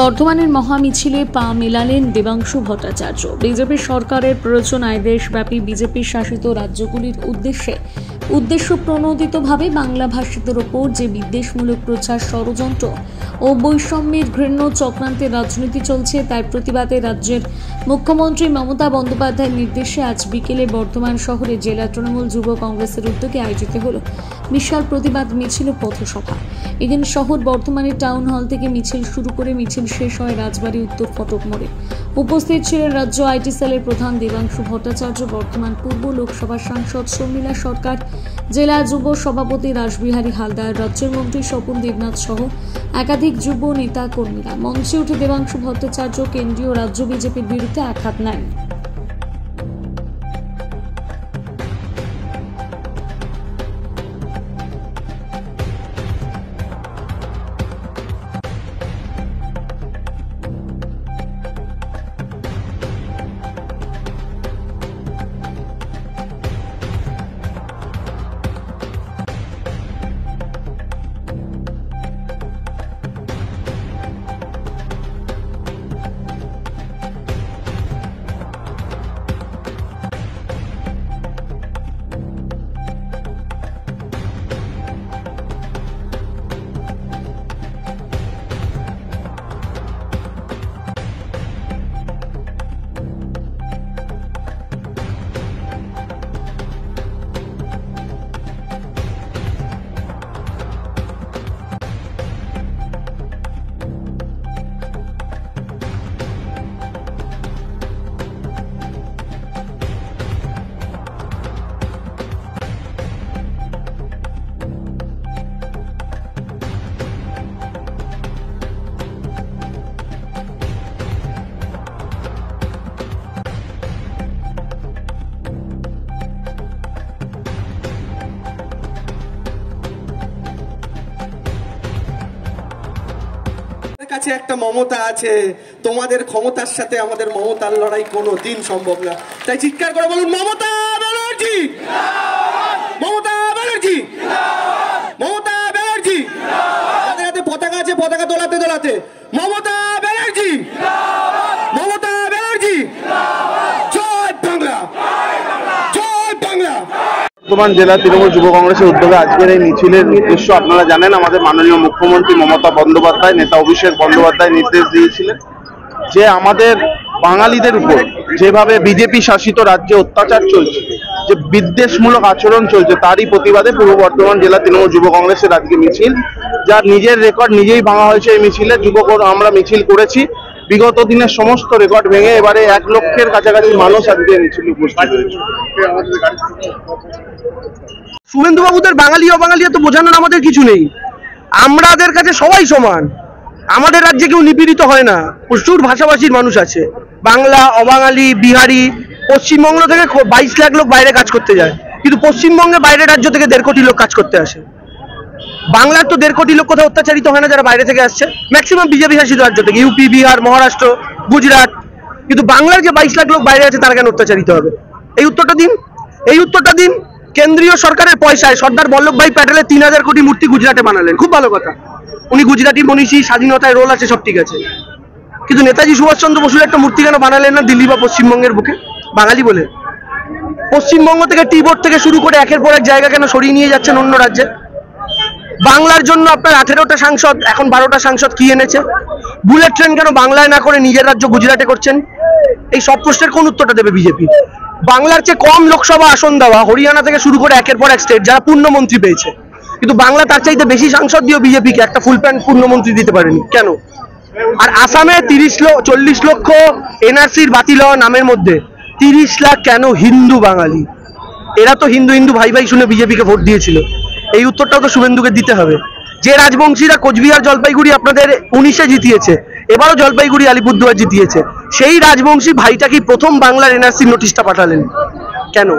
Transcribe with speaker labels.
Speaker 1: বর্ধমানের মহামিছিলে পা মেলালেন দেবাংশু ভট্টাচার্য। বিজেপি সরকারের প্ররোচনায় দেশব্যাপী বিজেপি শাসিত রাজ্যগুলির উদ্দেশ্য প্রণোদিতভাবে বাংলা ভাষীদের ওপর যে বিদ্বেষমূলক প্রচার, ষড়যন্ত্র ও বৈষম্যের ঘৃণ্য চক্রান্তের রাজনীতি চলছে, তার প্রতিবাদে রাজ্যের মুখ্যমন্ত্রী মমতা বন্দ্যোপাধ্যায়ের নির্দেশে আজ বিকেলে বর্ধমান শহরে জেলা তৃণমূল যুব কংগ্রেসের উদ্যোগে আয়োজিত হল বিশাল প্রতিবাদ মিছিল ও পথসভা। এদিন শহর বর্ধমানের টাউন হল থেকে মিছিল শুরু করে মিছিল শেষ হয় রাজবাড়ী উত্তর ফটক মোড়ে। উপস্থিত ছিলেন রাজ্য আইটি সেলের প্রধান দেবাংশু ভট্টাচার্য, বর্ধমান পূর্ব লোকসভার সাংসদ শর্মিলা সরকার, জেলা যুব সভাপতি রাসবিহারী হালদার, রাজ্যের মন্ত্রী স্বপন দেবনাথ সহ একাধিক যুব নেতা কর্মীরা। মঞ্চে উঠে দেবাংশু ভট্টাচার্য কেন্দ্রীয় রাজ্য বিজেপির বিরুদ্ধে আঘাত নেন।
Speaker 2: কাছে একটা মমতা আছে, তোমাদের ক্ষমতার সাথে আমাদের মমতার লড়াই কোনোদিন সম্ভব না। তাই চিৎকার করে বলুন, মমতা ব্যানার্জি, মমতা ব্যানার্জি, মমতা ব্যানার্জি। যাদের হাতে পতাকা আছে পতাকা দোলাতে দোলাতে মমতা ব্যানার্জি, মমতা ব্যানার্জি, জয় বাংলা, জয় বাংলা।
Speaker 3: বর্তমান জেলা তৃণমূল যুব কংগ্রেসের উদ্যোগে আজকের এই মিছিলের উদ্দেশ্য আপনারা জানেন। আমাদের মাননীয় মুখ্যমন্ত্রী মমতা বন্দ্যোপাধ্যায়, নেতা অভিষেক বন্দ্যোপাধ্যায় নির্দেশ দিয়েছিলেন যে আমাদের বাঙালিদের উপর যেভাবে বিজেপি শাসিত রাজ্যে অত্যাচার চলছে, যে বিদ্বেষমূলক আচরণ চলছে, তারই প্রতিবাদে পূর্ব বর্ধমান জেলা তৃণমূল যুব কংগ্রেসের আজকে মিছিল, যার নিজের রেকর্ড নিজেই ভাঙা হয়েছে। এই মিছিলে আমরা মিছিল করেছি, বিগত দিনের সমস্ত রেকর্ড ভেঙে এবারে 1 লক্ষের কাছাকাছি মানুষ আজকে মিছিলে উপস্থিত হয়েছে।
Speaker 4: শুভেন্দুবাবুদের বাঙালি অবাঙালি তো বোঝানোর আমাদের কিছু নেই, আমাদের কাছে সবাই সমান। আমাদের রাজ্যে কেউ নিপীড়িত হয় না, প্রচুর ভাষাভাষীর মানুষ আছে, বাংলা, অবাঙালি, বিহারি। পশ্চিমবঙ্গ থেকে 22 লাখ লোক বাইরে কাজ করতে যায়, কিন্তু পশ্চিমবঙ্গে বাইরের রাজ্য থেকে 1.5 কোটি লোক কাজ করতে আসে। বাংলার তো 1.5 কোটি লোক কোথাও অত্যাচারিত হয় না যারা বাইরে থেকে আসছে, ম্যাক্সিমাম বিজেপি শাসিত রাজ্য থেকে, ইউপি, বিহার, মহারাষ্ট্র, গুজরাট। কিন্তু বাংলার যে 22 লাখ লোক বাইরে আছে তারা কেন অত্যাচারিত হবে? এই উত্তরটা দিন, এই উত্তরটা দিন। কেন্দ্রীয় সরকারের পয়সায় সর্দার বল্লভভাই প্যাটেলের 3000 কোটি মূর্তি গুজরাটে বানালেন, খুব ভালো কথা। উনি গুজরাটি মনীষী, স্বাধীনতায় রোল আছে, সব ঠিক আছে, কিন্তু নেতাজি সুভাষচন্দ্র বসুর একটা মূর্তি কেন বানালেন না দিল্লি বা পশ্চিমবঙ্গের বুকে বাঙালি বলে? পশ্চিমবঙ্গ থেকে টি বোর্ড থেকে শুরু করে একের পর এক জায়গা কেন সরিয়ে নিয়ে যাচ্ছেন অন্য রাজ্যে? বাংলার জন্য আপনার 18টা সাংসদ, এখন 12টা সাংসদ কি এনেছে? বুলেট ট্রেন কেন বাংলায় না করে নিজের রাজ্য গুজরাটে করছেন? এই সব প্রশ্নের কোন উত্তরটা দেবে বিজেপি? বাংলার চেয়ে কম লোকসভা আসন দেওয়া হরিয়ানা থেকে শুরু করে একের পর এক স্টেট যারা পূর্ণমন্ত্রী পেয়েছে, কিন্তু বাংলা তার চাইতে বেশি সাংসদ দিয়েও বিজেপিকে একটা ফুল প্যান্ট পূর্ণমন্ত্রী দিতে পারেনি কেন? আর আসামে 40 লক্ষ এনআরসির বাতিল হওয়া নামের মধ্যে 30 লাখ কেন হিন্দু বাঙালি? এরা তো হিন্দু হিন্দু ভাই ভাই শুনে বিজেপিকে ভোট দিয়েছিল। এই উত্তরটাও তো শুভেন্দুকে দিতে হবে। যে রাজবংশীরা কোচবিহার, জলপাইগুড়ি আপনাদের 19-এ জিতিয়েছে, এবারও জলপাইগুড়ি, আলিপুরদুয়ার জিতিয়েছে, সেই রাজবংশী ভাইটা কি প্রথম বাংলার এনআরসি নোটিশটা পাঠালেন কেন?